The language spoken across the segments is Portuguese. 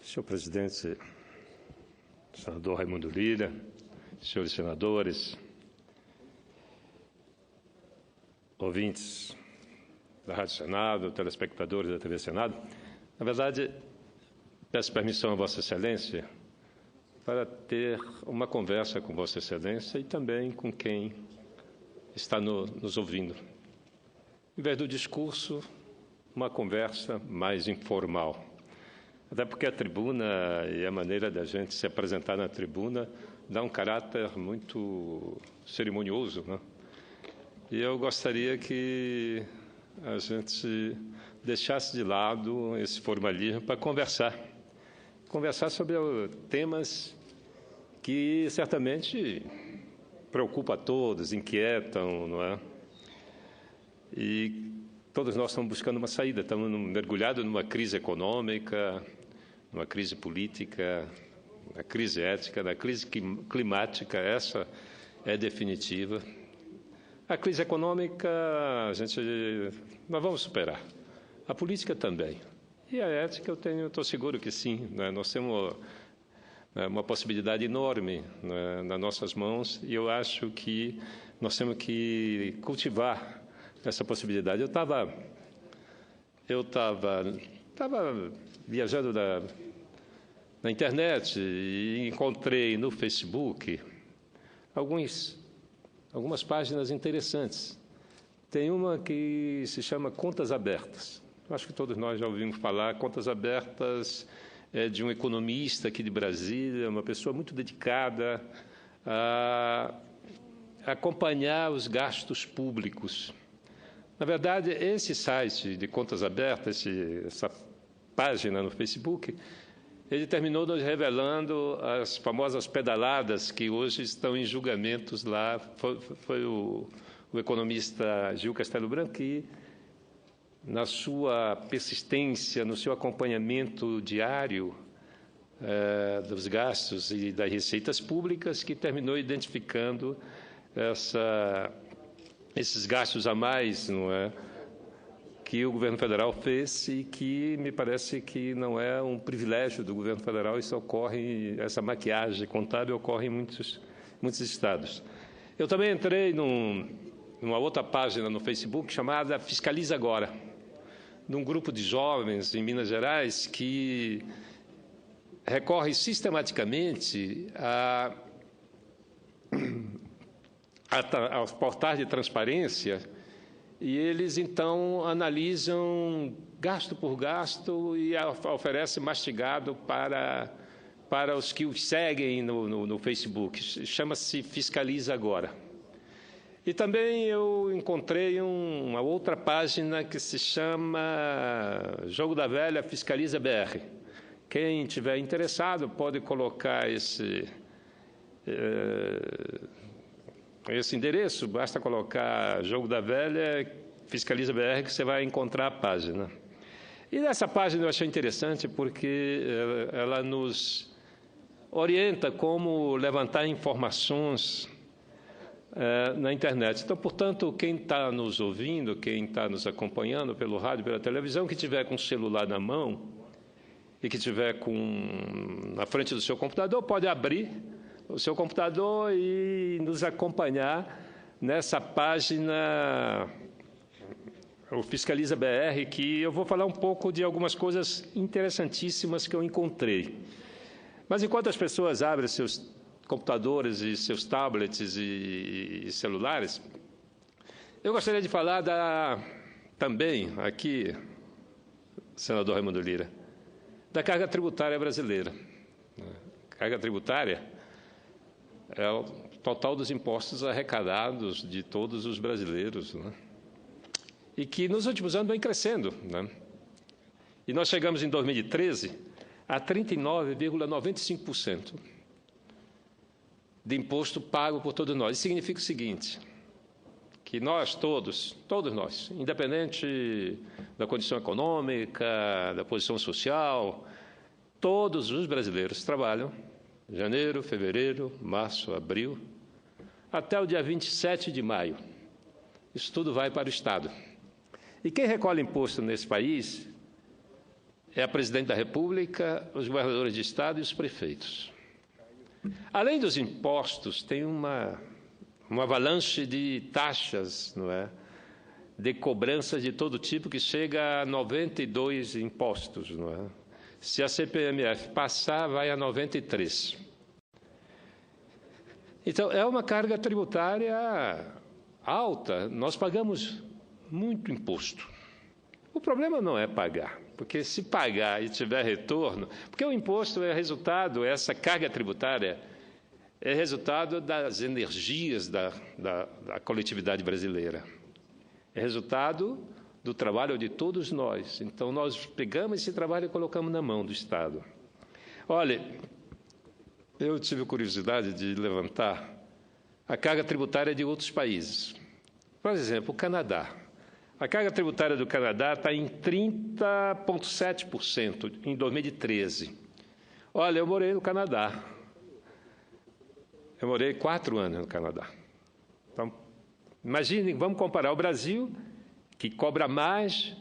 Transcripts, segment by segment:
Senhor presidente, senador Raimundo Lira, senhores senadores, ouvintes da Rádio Senado, telespectadores da TV Senado, na verdade, peço permissão a Vossa Excelência para ter uma conversa com Vossa Excelência e também com quem está nos ouvindo. Em vez do discurso, uma conversa mais informal. Até porque a tribuna e a maneira da gente se apresentar na tribuna dá um caráter muito cerimonioso, né? E eu gostaria que a gente deixasse de lado esse formalismo para conversar sobre temas que certamente preocupam a todos, inquietam, não é? E todos nós estamos buscando uma saída, estamos mergulhados numa crise econômica, numa crise política, na crise ética, na crise climática, essa é definitiva. A crise econômica, nós vamos superar. A política também. E a ética, estou seguro que sim, né? Nós temos uma possibilidade enorme, né, nas nossas mãos, e eu acho que nós temos que cultivar essa possibilidade. Eu estava viajando na internet e encontrei no Facebook algumas páginas interessantes. Tem uma que se chama Contas Abertas. Acho que todos nós já ouvimos falar. Contas Abertas é de um economista aqui de Brasília, uma pessoa muito dedicada a acompanhar os gastos públicos. Na verdade, esse site de Contas Abertas, essa página no Facebook, ele terminou nos revelando as famosas pedaladas que hoje estão em julgamentos lá. Foi o economista Gil Castelo Branco que, na sua persistência, no seu acompanhamento diário dos gastos e das receitas públicas, que terminou identificando esses gastos a mais, não é, que o governo federal fez e que me parece que não é um privilégio do governo federal. Essa maquiagem contábil ocorre em muitos estados. Eu também entrei numa outra página no Facebook chamada Fiscaliza Agora, de um grupo de jovens em Minas Gerais que recorre sistematicamente aos portais de transparência, e eles, então, analisam gasto por gasto e oferecem mastigado para os que os seguem no Facebook. Chama-se Fiscaliza Agora. E também eu encontrei uma outra página que se chama Jogo da Velha Fiscaliza BR. Quem tiver interessado pode colocar esse endereço, basta colocar Jogo da Velha, Fiscaliza BR, que você vai encontrar a página. E nessa página eu achei interessante porque ela nos orienta como levantar informações na internet. Então, portanto, quem está nos ouvindo, quem está nos acompanhando pelo rádio, pela televisão, que tiver com o celular na mão e que tiver na frente do seu computador, pode abrir o seu computador e nos acompanhar nessa página, o Fiscaliza BR, que eu vou falar um pouco de algumas coisas interessantíssimas que eu encontrei. Mas enquanto as pessoas abrem seus computadores e seus tablets e celulares, eu gostaria de falar também aqui, senador Raimundo Lira, da carga tributária brasileira. A carga tributária é o total dos impostos arrecadados de todos os brasileiros, né? E que nos últimos anos vem crescendo, né? E nós chegamos em 2013 a 39,95% de imposto pago por todos nós. Isso significa o seguinte, que nós todos nós, independente da condição econômica, da posição social, todos os brasileiros trabalham janeiro, fevereiro, março, abril, até o dia 27 de maio. Isso tudo vai para o Estado. E quem recolhe imposto nesse país é a presidente da República, os governadores de Estado e os prefeitos. Além dos impostos, tem uma avalanche de taxas, não é? De cobranças de todo tipo, que chega a 92 impostos, não é? Se a CPMF passar, vai a 93. Então, é uma carga tributária alta. Nós pagamos muito imposto. O problema não é pagar, porque se pagar e tiver retorno, porque o imposto é resultado, essa carga tributária é resultado das energias da coletividade brasileira. É resultado do trabalho de todos nós. Então, nós pegamos esse trabalho e colocamos na mão do Estado. Olha, eu tive curiosidade de levantar a carga tributária de outros países. Por exemplo, o Canadá. A carga tributária do Canadá está em 30,7% em 2013. Olha, eu morei no Canadá. Eu morei 4 anos no Canadá. Então, imagine, vamos comparar o Brasil, que cobra mais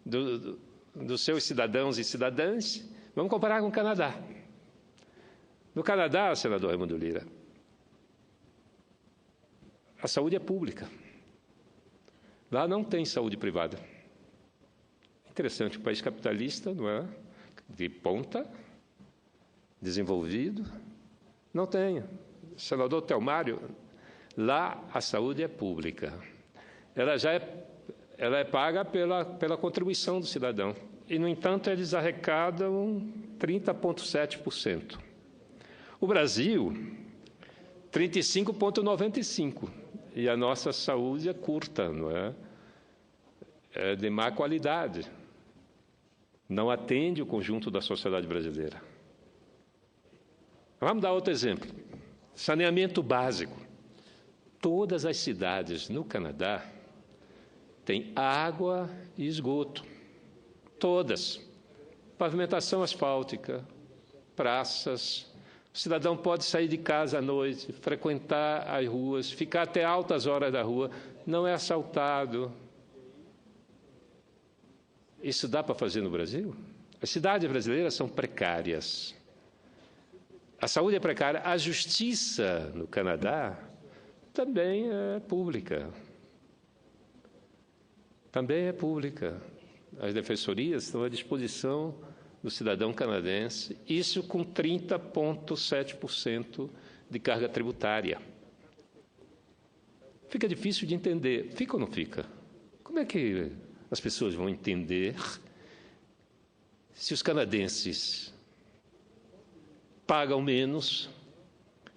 dos seus cidadãos e cidadãs, vamos comparar com o Canadá. No Canadá, senador Raimundo Lira, a saúde é pública. Lá não tem saúde privada. Interessante, um país capitalista, não é? De ponta, desenvolvido, não tem. Senador Telmário, lá a saúde é pública. Ela é paga pela contribuição do cidadão. E, no entanto, eles arrecadam 30,7%. O Brasil, 35,95%. E a nossa saúde é curta, não é? É de má qualidade. Não atende o conjunto da sociedade brasileira. Vamos dar outro exemplo. Saneamento básico. Todas as cidades no Canadá têm água e esgoto. Todas. Pavimentação asfáltica, praças. O cidadão pode sair de casa à noite, frequentar as ruas, ficar até altas horas da rua, não é assaltado. Isso dá para fazer no Brasil? As cidades brasileiras são precárias. A saúde é precária. A justiça no Canadá também é pública. Também é pública. As defensorias estão à disposição do cidadão canadense, isso com 30,7% de carga tributária. Fica difícil de entender. Fica ou não fica? Como é que as pessoas vão entender se os canadenses pagam menos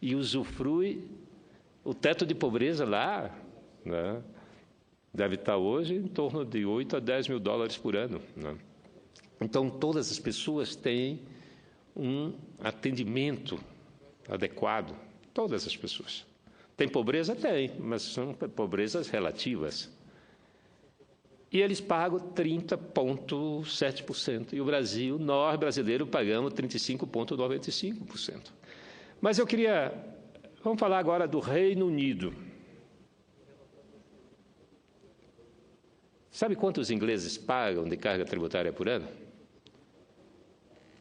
e usufruem o teto de pobreza lá, né? Deve estar hoje em torno de 8 a 10 mil dólares por ano, né? Então, todas as pessoas têm um atendimento adequado. Todas as pessoas. Tem pobreza? Tem, mas são pobrezas relativas. E eles pagam 30,7%. E o Brasil, nós brasileiros, pagamos 35,95%. Mas eu queria... Vamos falar agora do Reino Unido. Sabe quanto os ingleses pagam de carga tributária por ano?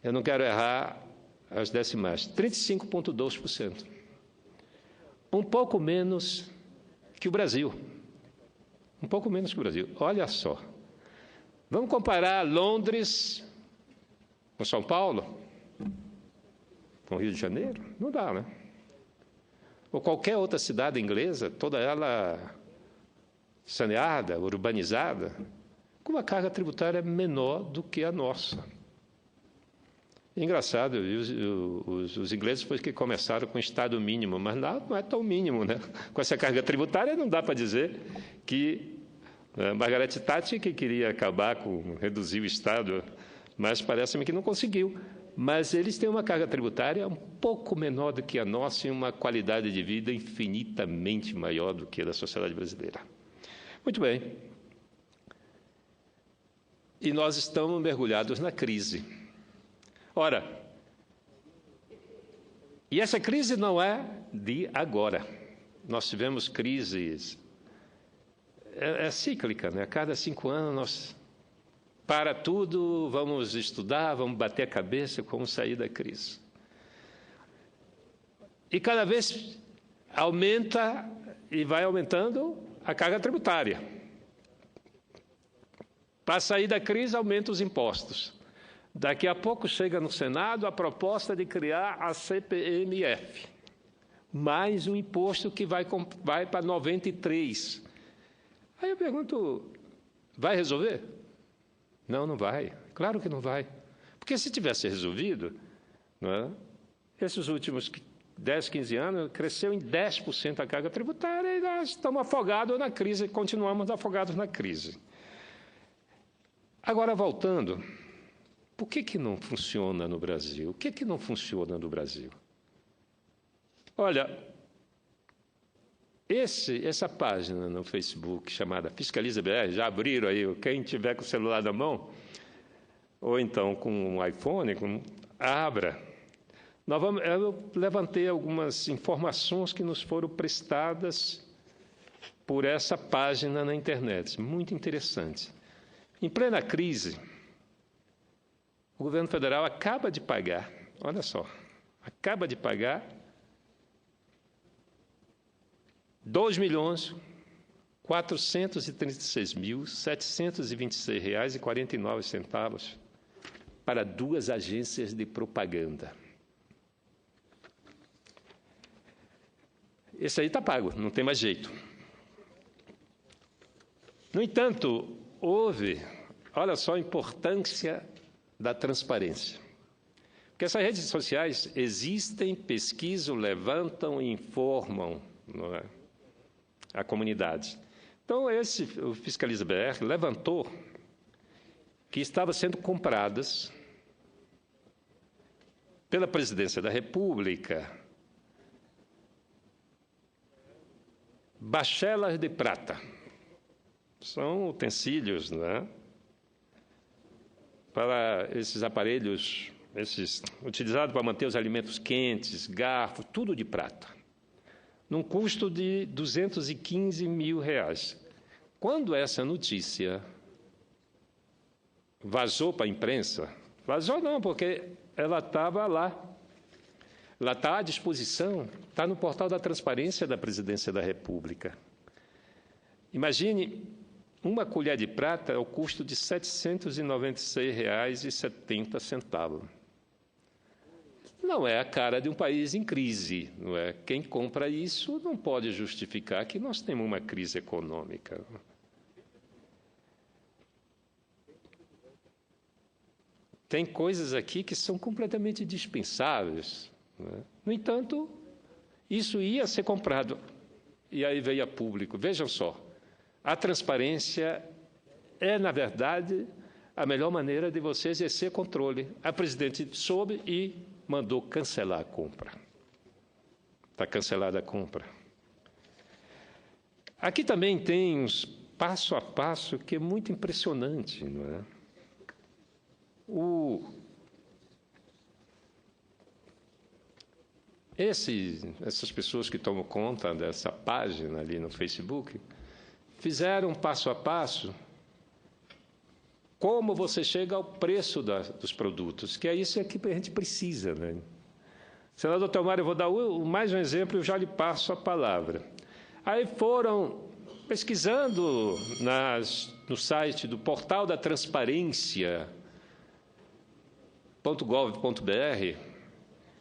Eu não quero errar as decimais. 35,2%. Um pouco menos que o Brasil. Um pouco menos que o Brasil. Olha só. Vamos comparar Londres com São Paulo? Com Rio de Janeiro? Não dá, né? Ou qualquer outra cidade inglesa, toda ela saneada, urbanizada, com uma carga tributária menor do que a nossa. Engraçado, os ingleses foi que começaram com o Estado mínimo, mas não é tão mínimo, né? Com essa carga tributária não dá para dizer que Margaret Thatcher que queria acabar com, reduzir o Estado, mas parece-me que não conseguiu. Mas eles têm uma carga tributária um pouco menor do que a nossa e uma qualidade de vida infinitamente maior do que a da sociedade brasileira. Muito bem. E nós estamos mergulhados na crise. Ora, e essa crise não é de agora. Nós tivemos crises, é cíclica, né? A cada 5 anos nós para tudo, vamos estudar, vamos bater a cabeça como sair da crise. E cada vez aumenta e vai aumentando a carga tributária. Para sair da crise, aumenta os impostos. Daqui a pouco chega no Senado a proposta de criar a CPMF, mais um imposto que vai para 93. Aí eu pergunto, vai resolver? Não, não vai. Claro que não vai. Porque se tivesse resolvido, não é? Esses últimos 10, 15 anos, cresceu em 10% a carga tributária e nós estamos afogados na crise, continuamos afogados na crise. Agora, voltando, por que não funciona no Brasil? O que não funciona no Brasil? Olha, essa página no Facebook chamada Fiscaliza BR, já abriram aí, quem tiver com o celular na mão, ou então com um iPhone, abra. Eu levantei algumas informações que nos foram prestadas por essa página na internet, muito interessante. Em plena crise, o governo federal acaba de pagar, olha só, acaba de pagar R$ 2.436.726,49 para 2 agências de propaganda. Esse aí está pago, não tem mais jeito. No entanto, olha só a importância da transparência. Porque essas redes sociais existem, pesquisam, levantam e informam, não é, a comunidade. Então, o Fiscaliza BR levantou que estavam sendo compradas pela Presidência da República bachelas de prata. São utensílios, não é? Para esses aparelhos, utilizados para manter os alimentos quentes, garfo, tudo de prata, num custo de R$ 215 mil. Quando essa notícia vazou para a imprensa, vazou não, porque ela estava lá, ela está à disposição, está no portal da transparência da Presidência da República. Imagine, uma colher de prata é o custo de R$ 796,70. Não é a cara de um país em crise, não é? Quem compra isso não pode justificar que nós temos uma crise econômica. Tem coisas aqui que são completamente dispensáveis, não é? No entanto, isso ia ser comprado. E aí veio a público. Vejam só, a transparência é, na verdade, a melhor maneira de você exercer controle. A presidente soube e mandou cancelar a compra. Está cancelada a compra. Aqui também tem uns passo a passo que é muito impressionante, não é? Essas pessoas que tomam conta dessa página ali no Facebook fizeram um passo a passo como você chega ao preço dos produtos, que é isso que a gente precisa, né? Senador Teomar, eu vou dar mais um exemplo e já lhe passo a palavra. Aí foram pesquisando no site do Portal da Transparência.gov.br,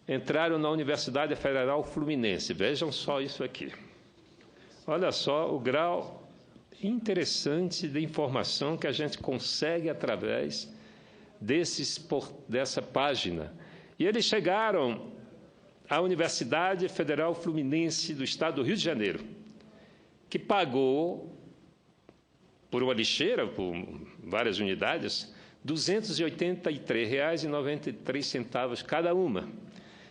entraram na Universidade Federal Fluminense. Vejam só isso aqui. Olha só o grau interessante de informação que a gente consegue através dessa página. E eles chegaram à Universidade Federal Fluminense do Estado do Rio de Janeiro, que pagou, por uma lixeira, por várias unidades, R$ 283,93 cada uma.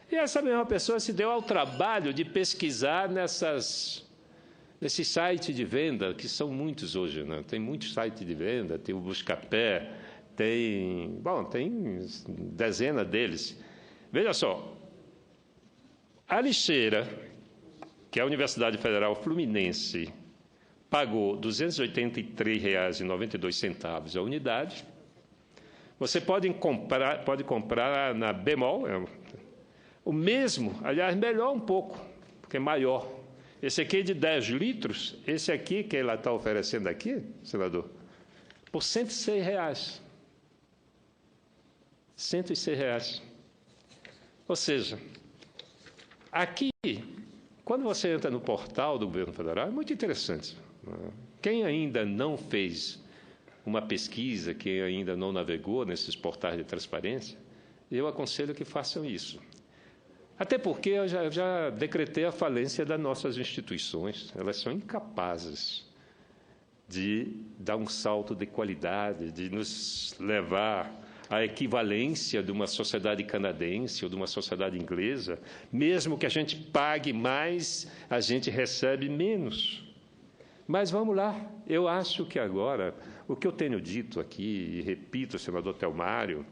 E essa mesma pessoa se deu ao trabalho de pesquisar nesses sites de venda, que são muitos hoje, né? Tem muitos sites de venda, tem o Buscapé, tem dezenas deles. Veja só, a lixeira, que a Universidade Federal Fluminense pagou R$ 283,92 a unidade, Você pode comprar na Bemol, o mesmo, aliás, melhor um pouco, porque é maior. Esse aqui é de 10 litros, esse aqui que ela está oferecendo aqui, senador, por R$ 106. R$ 106. Ou seja, aqui, quando você entra no portal do governo federal, é muito interessante. Quem ainda não fez uma pesquisa, quem ainda não navegou nesses portais de transparência, eu aconselho que façam isso. Até porque eu já decretei a falência das nossas instituições. Elas são incapazes de dar um salto de qualidade, de nos levar à equivalência de uma sociedade canadense ou de uma sociedade inglesa. Mesmo que a gente pague mais, a gente recebe menos. Mas vamos lá. Eu acho que agora, o que eu tenho dito aqui, e repito, senador Telmário,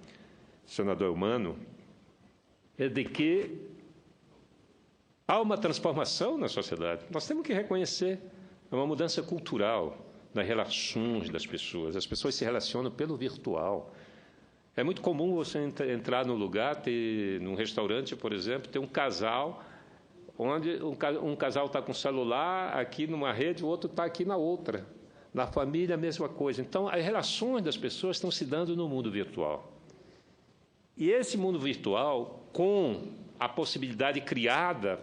senador Eumano, é de que há uma transformação na sociedade. Nós temos que reconhecer uma mudança cultural nas relações das pessoas. As pessoas se relacionam pelo virtual. É muito comum você entrar num lugar, num restaurante, por exemplo, ter um casal, onde um casal está com o celular aqui numa rede, o outro está aqui na outra. Na família, a mesma coisa. Então, as relações das pessoas estão se dando no mundo virtual. E esse mundo virtual, com a possibilidade criada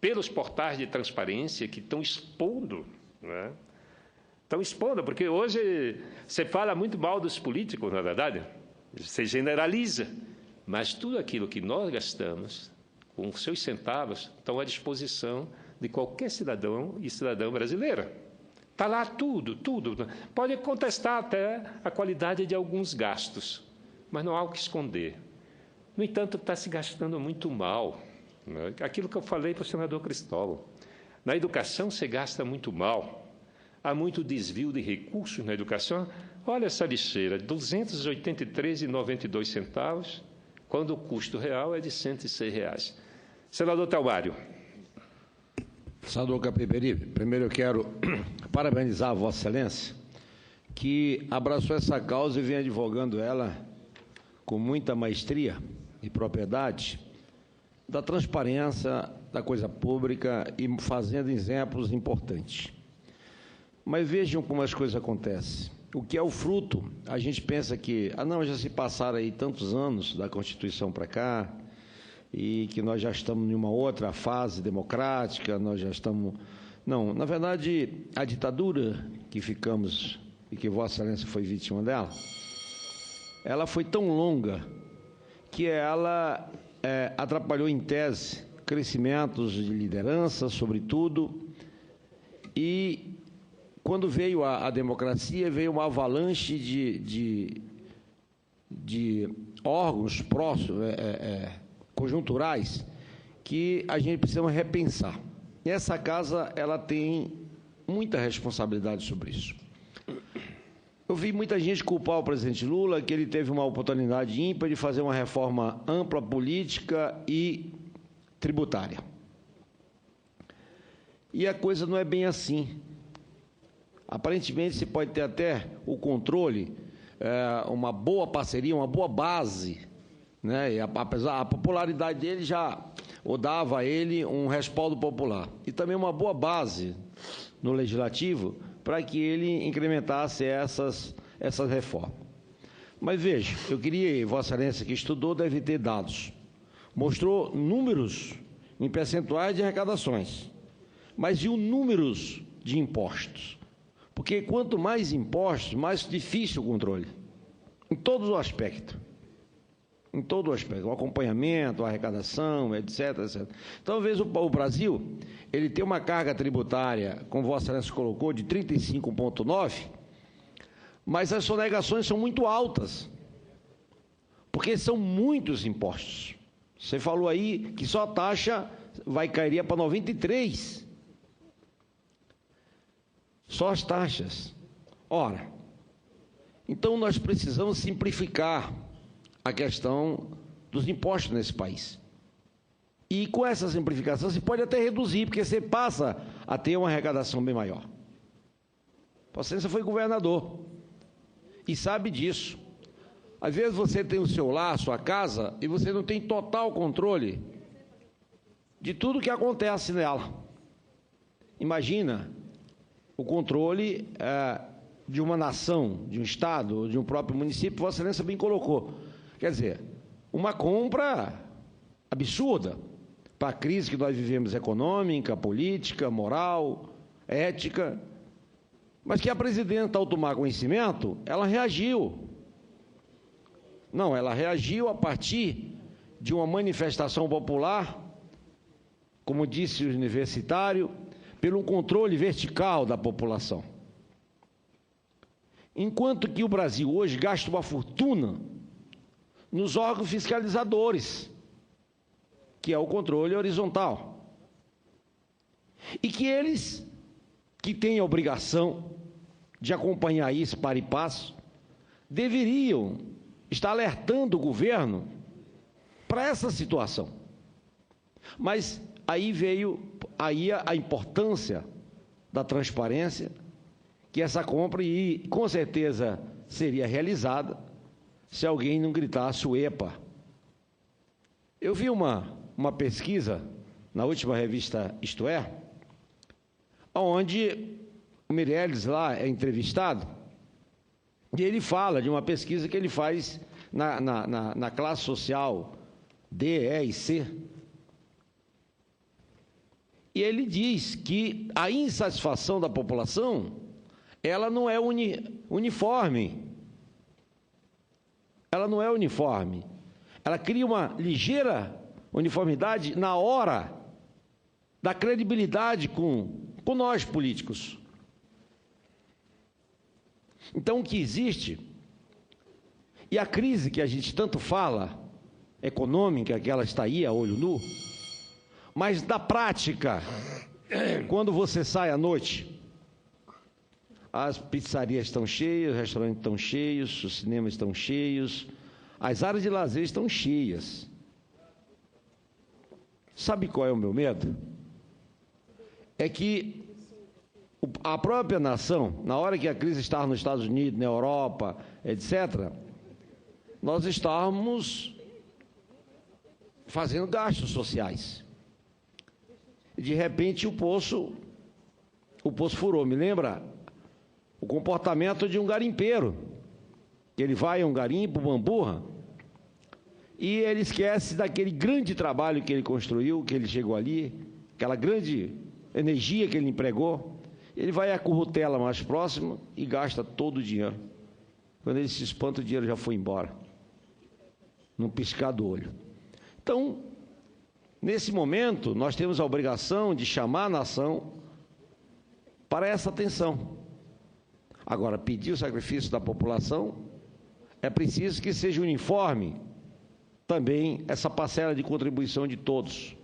pelos portais de transparência que estão expondo, né? Estão expondo, porque hoje você fala muito mal dos políticos, na é verdade, você generaliza, mas tudo aquilo que nós gastamos, com os seus centavos, estão à disposição de qualquer cidadão e cidadã brasileira. Está lá tudo. Pode contestar até a qualidade de alguns gastos, mas não há o que esconder. No entanto, está se gastando muito mal. Aquilo que eu falei para o senador Cristóvão. Na educação, se gasta muito mal. Há muito desvio de recursos na educação. Olha essa lixeira, R$ 283,92, quando o custo real é de R$ 106. Senador Telmário. Senador Capiberi, primeiro eu quero parabenizar a Vossa Excelência, que abraçou essa causa e vem advogando ela com muita maestria e propriedade da transparência da coisa pública e fazendo exemplos importantes. Mas vejam como as coisas acontecem. O que é o fruto, a gente pensa que, já se passaram aí tantos anos da Constituição para cá, e que nós já estamos em uma outra fase democrática, nós já estamos... Não, na verdade, a ditadura que ficamos, e que Vossa Excelência foi vítima dela, ela foi tão longa que ela atrapalhou, em tese, crescimentos de liderança, sobretudo, e quando veio a democracia, veio uma avalanche de órgãos próximos, conjunturais, que a gente precisa repensar. E essa casa, ela tem muita responsabilidade sobre isso. Eu vi muita gente culpar o presidente Lula, que ele teve uma oportunidade ímpar de fazer uma reforma ampla, política e tributária. E a coisa não é bem assim. Aparentemente, se pode ter até o controle, uma boa parceria, uma boa base, né? E apesar a popularidade dele já dava a ele um respaldo popular. E também uma boa base no Legislativo para que ele incrementasse essas reformas. Mas veja, eu queria, Vossa Excelência, que estudou, deve ter dados. Mostrou números em percentuais de arrecadações, mas e os números de impostos? Porque quanto mais impostos, mais difícil o controle, em todos os aspectos. Em todo o aspecto, o acompanhamento, a arrecadação, etc, etc. Então, às vezes, o Brasil, ele tem uma carga tributária, como Vossa Excelência colocou, de 35,9%, mas as sonegações são muito altas, porque são muitos impostos. Você falou aí que só a taxa cairia para 93%. Só as taxas. Ora, então nós precisamos simplificar a questão dos impostos nesse país. E com essa simplificação você pode até reduzir, porque você passa a ter uma arrecadação bem maior. Vossa Excelência foi governador e sabe disso. Às vezes você tem o seu lar, a sua casa, e você não tem total controle de tudo que acontece nela. Imagina o controle de uma nação, de um estado, de um próprio município, Vossa Excelência bem colocou. Quer dizer, uma compra absurda para a crise que nós vivemos econômica, política, moral, ética, mas que a presidenta, ao tomar conhecimento, ela reagiu. Não, ela reagiu a partir de uma manifestação popular, como disse o universitário, pelo controle vertical da população. Enquanto que o Brasil hoje gasta uma fortuna nos órgãos fiscalizadores, que é o controle horizontal. E que eles, que têm a obrigação de acompanhar isso para e passo, deveriam estar alertando o governo para essa situação. Mas aí veio a importância da transparência, que essa compra, e com certeza seria realizada, se alguém não gritasse o EPA. Eu vi uma pesquisa na última revista Isto É, onde o Meirelles lá é entrevistado, e ele fala de uma pesquisa que ele faz na classe social D, E e C. E ele diz que a insatisfação da população, ela não é uniforme. Ela não é uniforme. Ela cria uma ligeira uniformidade na hora da credibilidade com nós políticos. Então, o que existe, e a crise que a gente tanto fala, econômica, que ela está aí a olho nu, mas da prática, quando você sai à noite, as pizzarias estão cheias, os restaurantes estão cheios, os cinemas estão cheios, as áreas de lazer estão cheias. Sabe qual é o meu medo? É que a própria nação, na hora que a crise estava nos Estados Unidos, na Europa, etc., nós estávamos fazendo gastos sociais. E, de repente, o poço furou. Me lembra o comportamento de um garimpeiro, que ele vai a um garimpo, bamburra, e ele esquece daquele grande trabalho que ele construiu, que ele chegou ali, aquela grande energia que ele empregou. Ele vai à currutela mais próxima e gasta todo o dinheiro. Quando ele se espanta, o dinheiro já foi embora, num piscar do olho. Então, nesse momento, nós temos a obrigação de chamar a nação para essa atenção. Agora, pedir o sacrifício da população, é preciso que seja uniforme também essa parcela de contribuição de todos,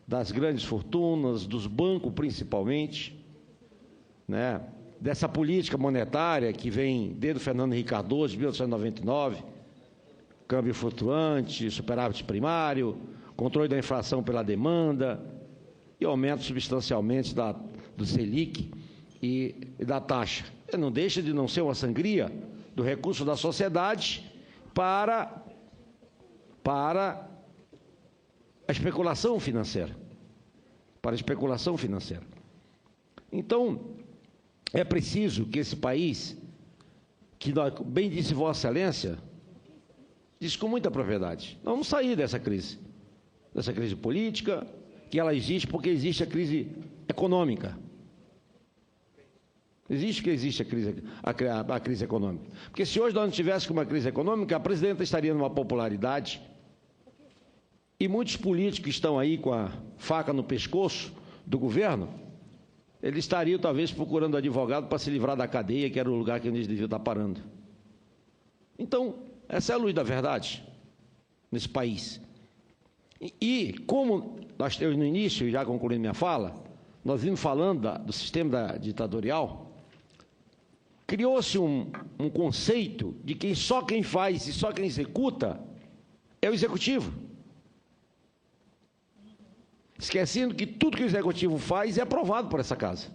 das grandes fortunas, dos bancos principalmente, né? Dessa política monetária que vem desde o Fernando Henrique Cardoso, de 1899, câmbio flutuante, superávit primário, controle da inflação pela demanda e aumento substancialmente do Selic e da taxa. Não deixa de não ser uma sangria do recurso da sociedade para a especulação financeira. Então, é preciso que esse país, que bem disse Vossa Excelência, disse com muita propriedade, nós vamos sair dessa crise política, que ela existe porque existe a crise econômica. Existe a crise econômica. Porque se hoje nós não tivéssemos uma crise econômica, a presidenta estaria numa popularidade, e muitos políticos que estão aí com a faca no pescoço do governo, eles estariam talvez procurando advogado para se livrar da cadeia, que era o lugar que eles deviam estar parando. Então, essa é a luz da verdade nesse país. E como eu no início, já concluindo minha fala, nós vimos falando do sistema ditatorial, criou-se um conceito de que só quem faz e só quem executa é o executivo. Esquecendo que tudo que o executivo faz é aprovado por essa casa.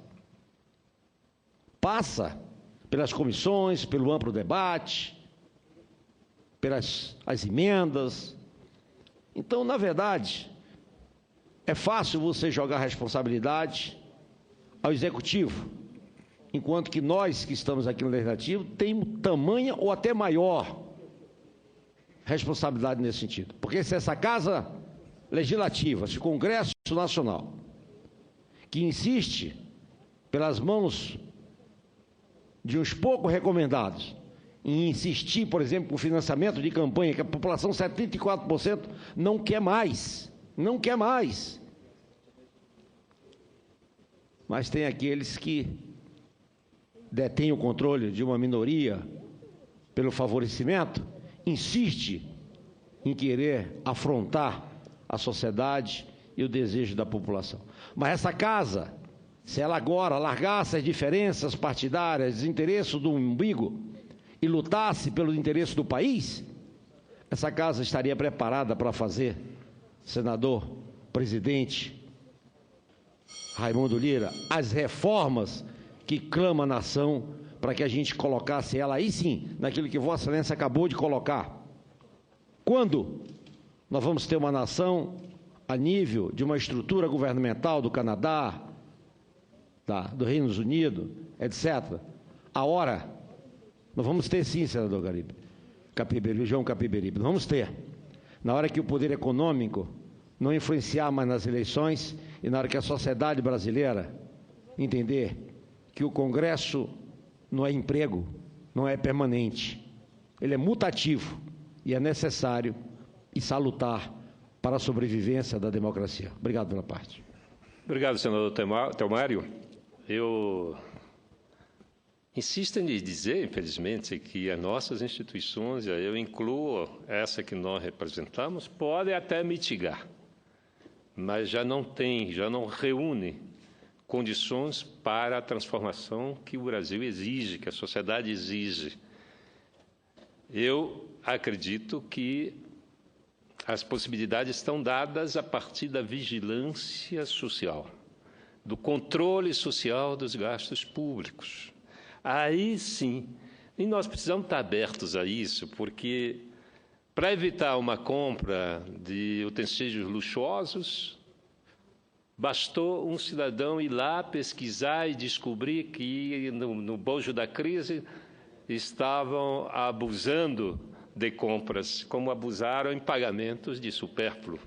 Passa pelas comissões, pelo amplo debate, pelas as emendas. Então, na verdade, é fácil você jogar responsabilidade ao Executivo, enquanto que nós que estamos aqui no Legislativo temos tamanha ou até maior responsabilidade nesse sentido. Porque se essa Casa Legislativa, se o Congresso Nacional, que insiste pelas mãos de uns poucos recomendados em insistir, por exemplo, com o financiamento de campanha, que a população, 74%, não quer mais, não quer mais. Mas tem aqueles que detêm o controle de uma minoria pelo favorecimento, insiste em querer afrontar a sociedade e o desejo da população. Mas essa casa, se ela agora largasse as diferenças partidárias, os interesses do umbigo e lutasse pelo interesse do país, essa casa estaria preparada para fazer, senador, presidente Raimundo Lira, as reformas que clama a nação para que a gente colocasse ela aí sim, naquilo que Vossa Excelência acabou de colocar. Quando nós vamos ter uma nação a nível de uma estrutura governamental do Canadá, do Reino Unido, etc. A hora, nós vamos ter sim, senador João Capiberibe, nós vamos ter. Na hora que o poder econômico não influenciar mais nas eleições e na hora que a sociedade brasileira entender que o Congresso não é emprego, não é permanente, ele é mutativo e é necessário e salutar para a sobrevivência da democracia. Obrigado pela parte. Obrigado, senador Telmário. Eu insisto em dizer, infelizmente, que as nossas instituições, eu incluo essa que nós representamos, podem até mitigar, mas já não reúne condições para a transformação que o Brasil exige, que a sociedade exige. Eu acredito que as possibilidades estão dadas a partir da vigilância social, do controle social dos gastos públicos. Aí sim, e nós precisamos estar abertos a isso, porque para evitar uma compra de utensílios luxuosos, bastou um cidadão ir lá pesquisar e descobrir que no bojo da crise estavam abusando de compras, como abusaram em pagamentos de supérfluo.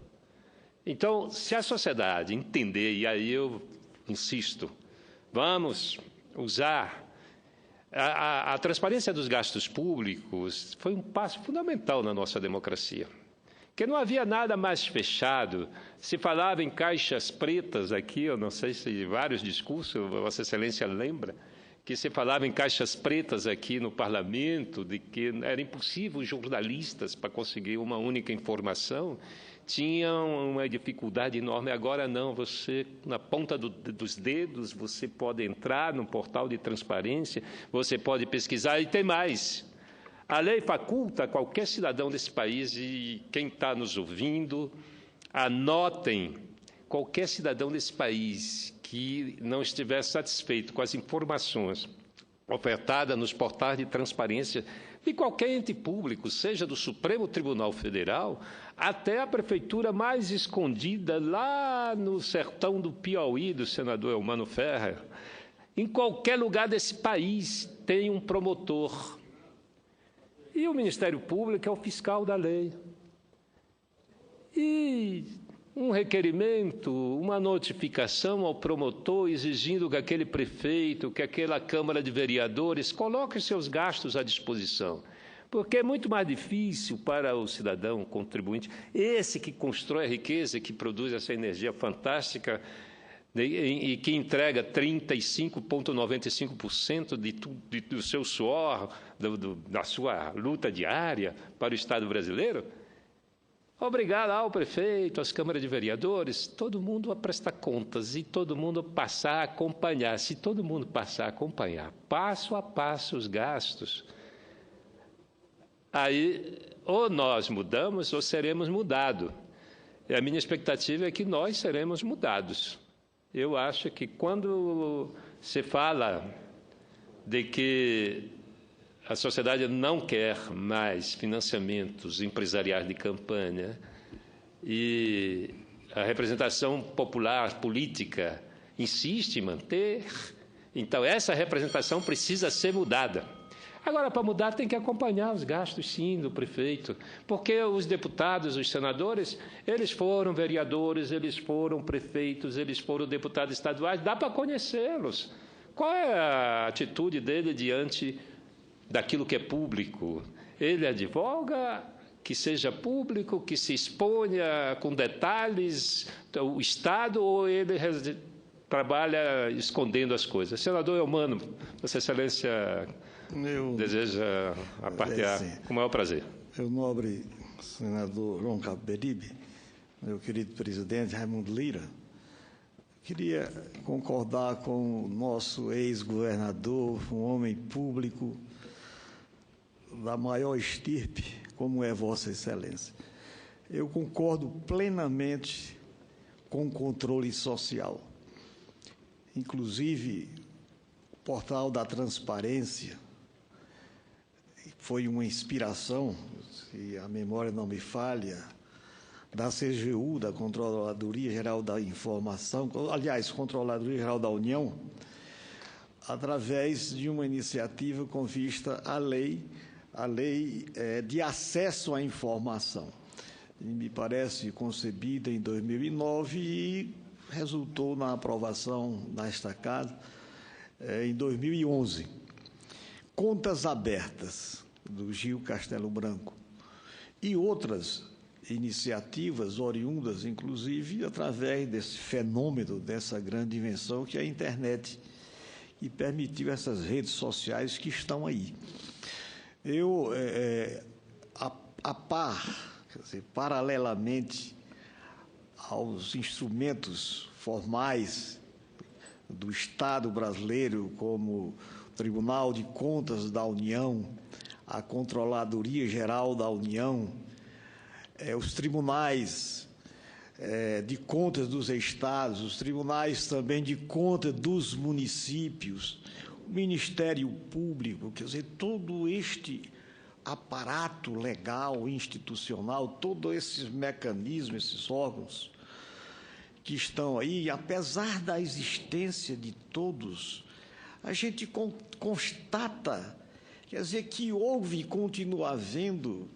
Então, se a sociedade entender, e aí eu insisto, vamos usar a transparência dos gastos públicos, foi um passo fundamental na nossa democracia, porque não havia nada mais fechado. Se falava em caixas pretas aqui, eu não sei se vários discursos, Vossa Excelência lembra, que se falava em caixas pretas aqui no Parlamento, de que era impossível os jornalistas, para conseguir uma única informação, tinham uma dificuldade enorme. Agora não, você, na ponta dos dedos, você pode entrar no portal de transparência, você pode pesquisar, e tem mais. A lei faculta qualquer cidadão desse país, e quem está nos ouvindo, anotem, qualquer cidadão desse país que não estiver satisfeito com as informações ofertadas nos portais de transparência de qualquer ente público, seja do Supremo Tribunal Federal até a prefeitura mais escondida lá no sertão do Piauí, do senador Elmano Ferrer, em qualquer lugar desse país tem um promotor. E o Ministério Público é o fiscal da lei. E um requerimento, uma notificação ao promotor exigindo que aquele prefeito, que aquela Câmara de Vereadores coloque seus gastos à disposição. Porque é muito mais difícil para o cidadão contribuinte, esse que constrói a riqueza, que produz essa energia fantástica e que entrega 35,95% do seu suor, da sua luta diária para o Estado brasileiro, obrigar lá o prefeito, as câmaras de vereadores, todo mundo a prestar contas e todo mundo passar a acompanhar. Se todo mundo passar a acompanhar, passo a passo, os gastos, aí ou nós mudamos ou seremos mudados. E a minha expectativa é que nós seremos mudados. Eu acho que quando se fala de que a sociedade não quer mais financiamentos empresariais de campanha e a representação popular, política, insiste em manter. Então, essa representação precisa ser mudada. Agora, para mudar, tem que acompanhar os gastos, sim, do prefeito, porque os deputados, os senadores, eles foram vereadores, eles foram prefeitos, eles foram deputados estaduais, dá para conhecê-los. Qual é a atitude dele diante daquilo que é público? Ele advoga que seja público, que se exponha com detalhes o Estado, ou ele trabalha escondendo as coisas? Senador Eumano, Vossa Excelência deseja a partear com o maior prazer. Meu nobre senador João Cabo Beribe, meu querido presidente Raimundo Lira, queria concordar com o nosso ex-governador, um homem público da maior estirpe, como é Vossa Excelência. Eu concordo plenamente com o controle social. Inclusive, o portal da transparência foi uma inspiração, se a memória não me falha, da CGU, da Controladoria Geral da Informação, aliás, Controladoria Geral da União, através de uma iniciativa com vista à lei de acesso à informação. E me parece concebida em 2009 e resultou na aprovação nesta casa em 2011. Contas abertas, do Gil Castelo Branco, e outras iniciativas oriundas, inclusive, através desse fenômeno, dessa grande invenção que é a internet, e permitiu essas redes sociais que estão aí. Eu, a par, quer dizer, paralelamente aos instrumentos formais do Estado brasileiro, como o Tribunal de Contas da União, a Controladoria Geral da União, os tribunais de contas dos estados, os tribunais também de contas dos municípios, o Ministério Público, quer dizer, todo este aparato legal, institucional, todos esses mecanismos, esses órgãos que estão aí, apesar da existência de todos, a gente constata, quer dizer, que houve e continua havendo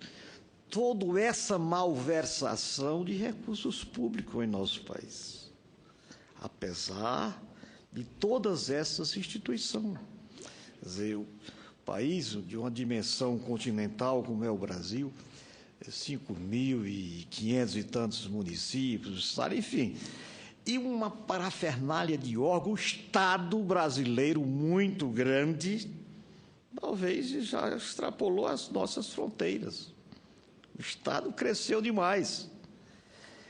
toda essa malversação de recursos públicos em nosso país, apesar de todas essas instituições. Quer dizer, o país de uma dimensão continental como é o Brasil, 5.500 e tantos municípios, enfim, e uma parafernália de órgãos, o Estado brasileiro muito grande, talvez já extrapolou as nossas fronteiras. O Estado cresceu demais.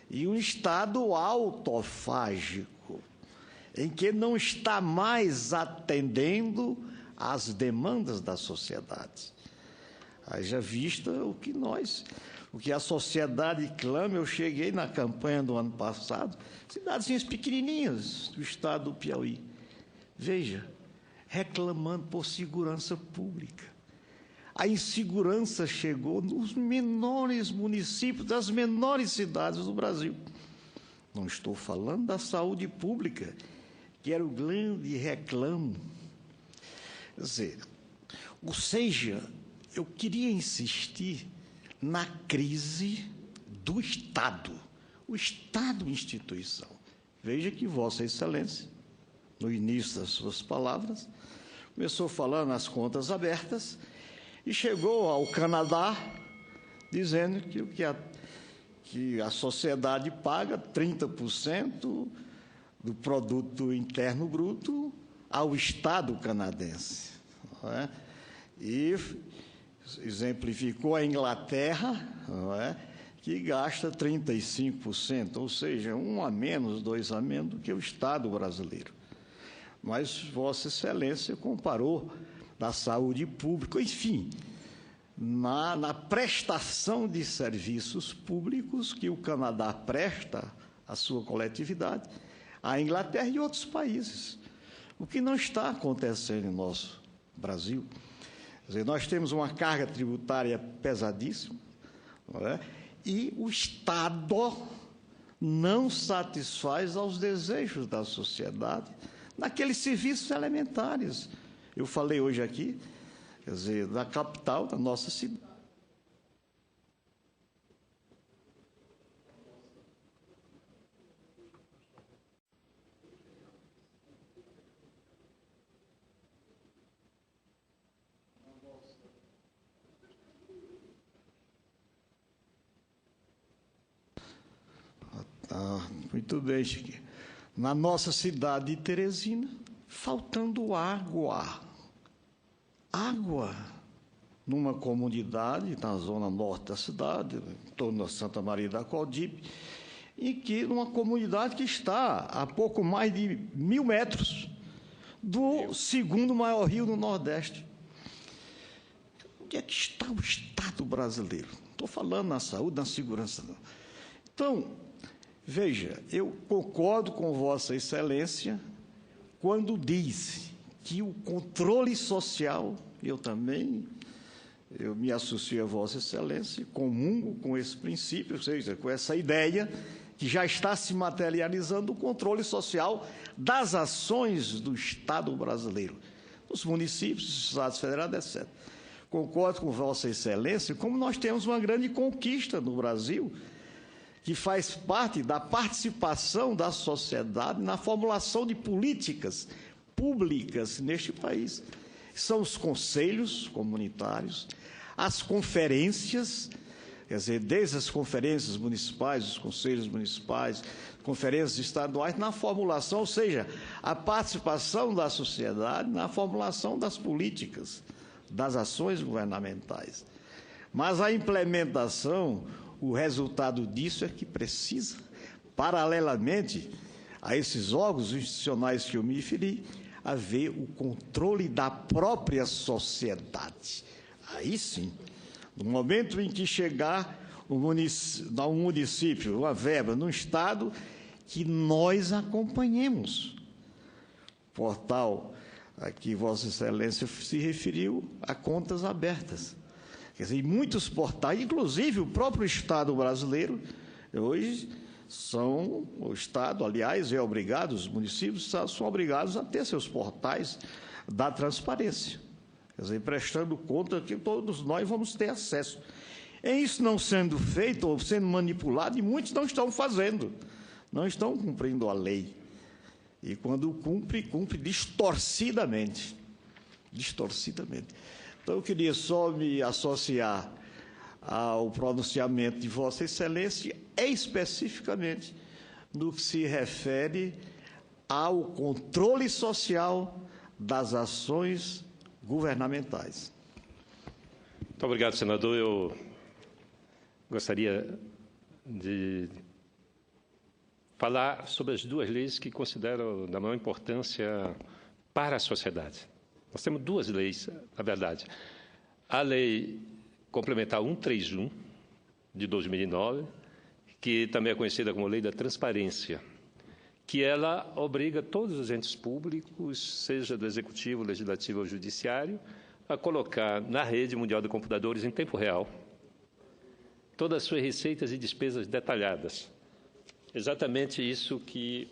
E um Estado autofágico, em que não está mais atendendo às demandas da sociedade. Haja vista o que a sociedade clama. Eu cheguei na campanha do ano passado, cidadezinhas pequenininhas do estado do Piauí. Veja, reclamando por segurança pública. A insegurança chegou nos menores municípios, das menores cidades do Brasil. Não estou falando da saúde pública, que era o grande reclamo. Quer dizer, ou seja, eu queria insistir na crise do Estado. O Estado instituição. Veja que Vossa Excelência, no início das suas palavras, começou falando nas contas abertas e chegou ao Canadá dizendo que a sociedade paga 30% do produto interno bruto ao Estado canadense. Não é? E exemplificou a Inglaterra, não é? Que gasta 35%, ou seja, 1 a menos, 2 a menos do que o Estado brasileiro. Mas Vossa Excelência comparou na saúde pública, enfim, na prestação de serviços públicos que o Canadá presta à sua coletividade, a Inglaterra e outros países, o que não está acontecendo em nosso Brasil. Quer Quer dizer, nós temos uma carga tributária pesadíssima, não é? E o Estado não satisfaz aos desejos da sociedade naqueles serviços elementares. Eu falei hoje aqui, quer dizer, da capital, da nossa cidade. Muito bem, Chiquinho. Na nossa cidade de Teresina, faltando água. Água. Numa comunidade, na zona norte da cidade, em torno da Santa Maria da Qualdipe, em que numa comunidade que está a pouco mais de 1.000 metros do segundo maior rio do Nordeste. Onde é que está o Estado brasileiro? Não estou falando na saúde, na segurança, não. Então, veja, eu concordo com Vossa Excelência quando diz que o controle social, eu me associo a Vossa Excelência, comungo com esse princípio, ou seja, com essa ideia que já está se materializando o controle social das ações do Estado brasileiro, dos municípios, dos Estados Federados, etc. Concordo com Vossa Excelência, como nós temos uma grande conquista no Brasil, que faz parte da participação da sociedade na formulação de políticas públicas neste país. São os conselhos comunitários, as conferências, quer dizer, desde as conferências municipais, os conselhos municipais, conferências estaduais, na formulação, ou seja, a participação da sociedade na formulação das políticas, das ações governamentais. Mas a implementação, o resultado disso é que precisa, paralelamente a esses órgãos institucionais que eu me referi, haver o controle da própria sociedade. Aí sim, no momento em que chegar um município, uma verba, num Estado, que nós acompanhemos. Portal a que Vossa Excelência se referiu a contas abertas. Quer dizer, muitos portais, inclusive o próprio Estado brasileiro, hoje o Estado, aliás, é obrigado, os municípios são obrigados a ter seus portais da transparência. Quer dizer, prestando conta que todos nós vamos ter acesso. Em isso não sendo feito ou sendo manipulado, e muitos não estão fazendo, não estão cumprindo a lei. E quando cumpre distorcidamente. Distorcidamente. Então, eu queria só me associar ao pronunciamento de Vossa Excelência, especificamente no que se refere ao controle social das ações governamentais. Muito obrigado, senador. Eu gostaria de falar sobre as duas leis que considero da maior importância para a sociedade. Nós temos duas leis, na verdade. A Lei Complementar 131, de 2009, que também é conhecida como Lei da Transparência, que ela obriga todos os entes públicos, seja do Executivo, Legislativo ou Judiciário, a colocar na rede mundial de computadores em tempo real todas as suas receitas e despesas detalhadas. Exatamente isso que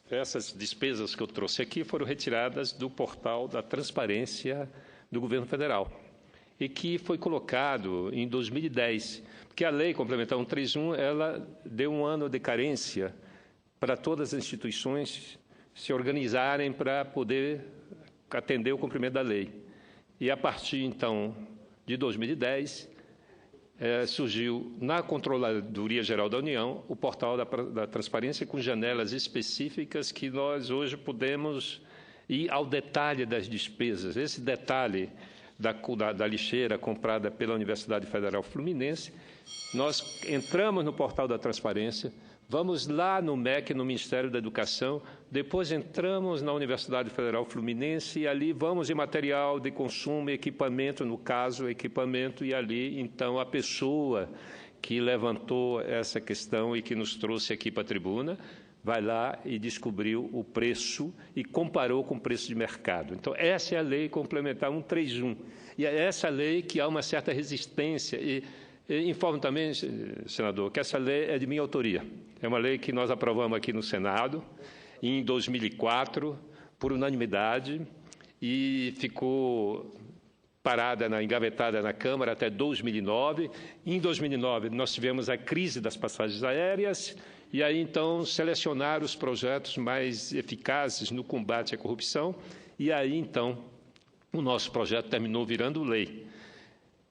essas despesas que eu trouxe aqui foram retiradas do portal da transparência do governo federal e que foi colocado em 2010, porque a Lei Complementar 131, ela deu um ano de carência para todas as instituições se organizarem para poder atender o cumprimento da lei. E, a partir, então, de 2010, surgiu na Controladoria Geral da União o portal da transparência com janelas específicas que nós hoje podemos ir ao detalhe das despesas. Esse detalhe da lixeira comprada pela Universidade Federal Fluminense, nós entramos no portal da transparência, vamos lá no MEC, no Ministério da Educação, depois entramos na Universidade Federal Fluminense e ali vamos em material de consumo, equipamento, no caso, equipamento, e ali, então, a pessoa que levantou essa questão e que nos trouxe aqui para a tribuna vai lá e descobriu o preço e comparou com o preço de mercado. Então, essa é a Lei Complementar 131. E é essa lei que há uma certa resistência. E informo também, senador, que essa lei é de minha autoria. É uma lei que nós aprovamos aqui no Senado em 2004, por unanimidade, e ficou parada, engavetada na Câmara até 2009. Em 2009, nós tivemos a crise das passagens aéreas, e aí, então, selecionaram os projetos mais eficazes no combate à corrupção, e aí, então, o nosso projeto terminou virando lei.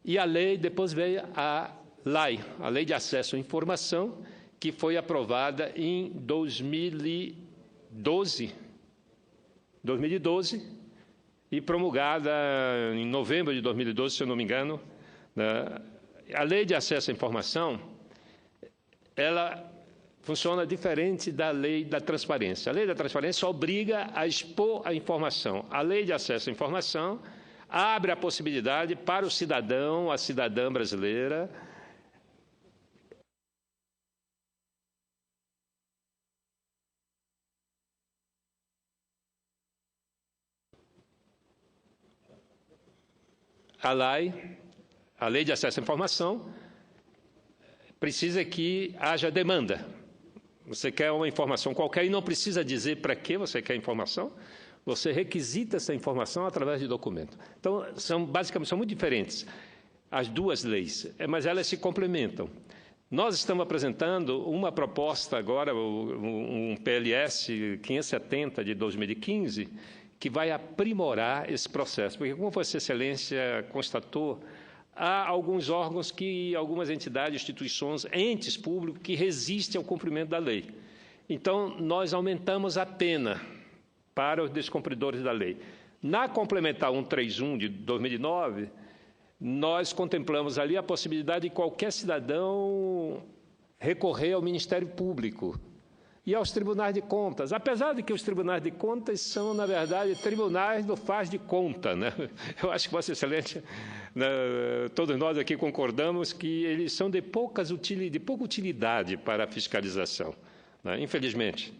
E a lei, depois veio a LAI, a Lei de Acesso à Informação, que foi aprovada em 2012, e promulgada em novembro de 2012, se eu não me engano. A Lei de Acesso à Informação, ela funciona diferente da Lei da Transparência. A Lei da Transparência obriga a expor a informação. A Lei de Acesso à Informação abre a possibilidade para o cidadão, a cidadã brasileira, a Lei de Acesso à Informação, precisa que haja demanda. Você quer uma informação qualquer e não precisa dizer para que você quer a informação, você requisita essa informação através de documento. Então, basicamente, são muito diferentes as duas leis, mas elas se complementam. Nós estamos apresentando uma proposta agora, um PLS 570 de 2015, que vai aprimorar esse processo, porque, como Vossa Excelência constatou, há alguns órgãos, algumas entidades, instituições, entes públicos que resistem ao cumprimento da lei. Então, nós aumentamos a pena para os descumpridores da lei. Na Complementar 131 de 2009, nós contemplamos ali a possibilidade de qualquer cidadão recorrer ao Ministério Público e aos tribunais de contas, apesar de que os tribunais de contas são, na verdade, tribunais do faz de conta, né? Eu acho que Vossa Excelência, todos nós aqui concordamos que eles são de pouca utilidade para a fiscalização, né? Infelizmente,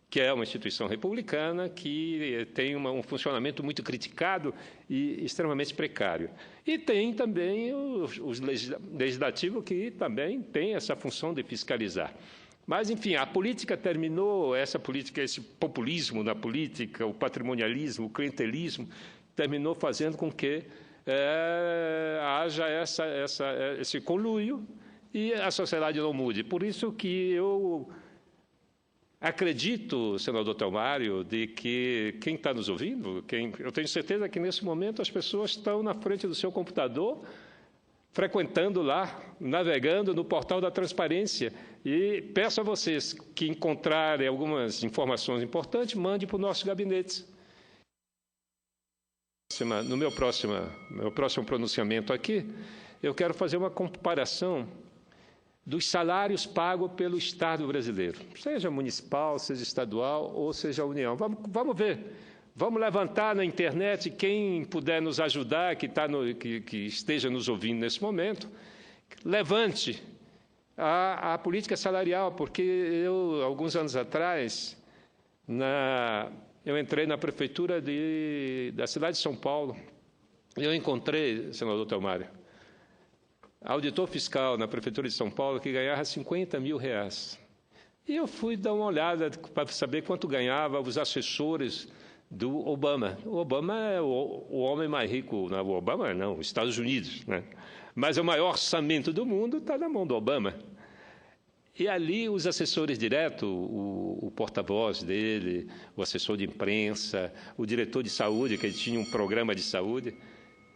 que é uma instituição republicana que tem um funcionamento muito criticado e extremamente precário. E tem também os legislativos que também tem essa função de fiscalizar. Mas, enfim, a política terminou, esse populismo na política, o patrimonialismo, o clientelismo, terminou fazendo com que haja esse conluio e a sociedade não mude. Por isso que eu acredito, senador Telmário, de que quem está nos ouvindo, eu tenho certeza que, nesse momento, as pessoas estão na frente do seu computador, frequentando lá, navegando no portal da transparência. E peço a vocês que encontrarem algumas informações importantes, mande para o nosso gabinete. No meu próximo pronunciamento aqui, eu quero fazer uma comparação dos salários pagos pelo Estado brasileiro, seja municipal, seja estadual ou seja a União. Vamos ver. Vamos levantar na internet quem puder nos ajudar, que esteja nos ouvindo nesse momento, levante a política salarial, porque eu, alguns anos atrás, eu entrei na prefeitura da cidade de São Paulo, e eu encontrei, senador Telmário, auditor fiscal na prefeitura de São Paulo que ganhava R$50 mil. E eu fui dar uma olhada para saber quanto ganhava os assessores do Obama. O Obama é o homem mais rico, não, o Obama não, os Estados Unidos, né? Mas o maior orçamento do mundo está na mão do Obama. E ali os assessores diretos, o porta-voz dele, o assessor de imprensa, o diretor de saúde, que ele tinha um programa de saúde,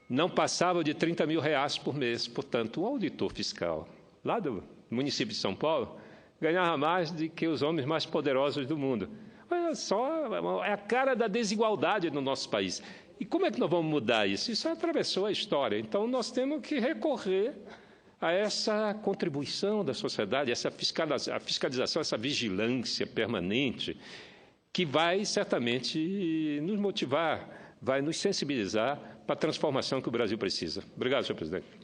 não passavam de R$30 mil por mês. Portanto, o auditor fiscal lá do município de São Paulo ganhava mais do que os homens mais poderosos do mundo. Olha só, é a cara da desigualdade no nosso país. E como é que nós vamos mudar isso? Isso atravessou a história. Então, nós temos que recorrer a essa contribuição da sociedade, essa fiscalização, essa vigilância permanente, que vai certamente nos motivar, vai nos sensibilizar para a transformação que o Brasil precisa. Obrigado, senhor presidente.